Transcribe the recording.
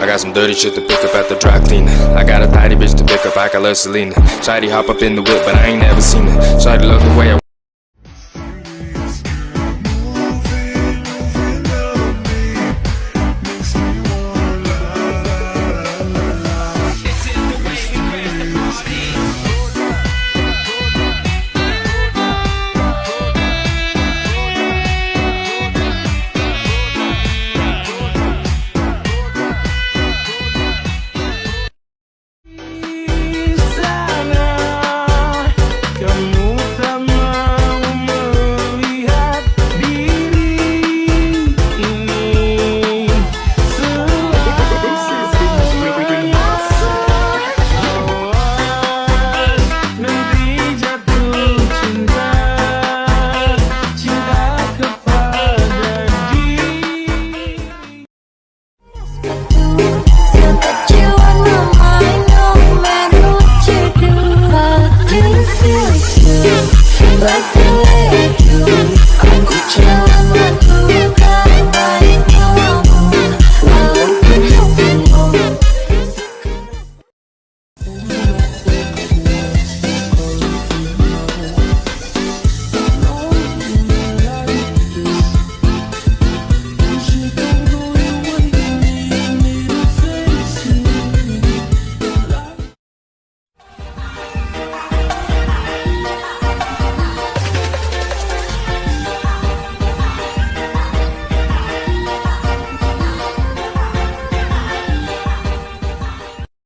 I got some dirty shit to pick up at the dry cleaner. I got a tidy bitch to pick up, I got love Selena. Shawty hop up in the whip, but I ain't never seen her. Shawty love the way I But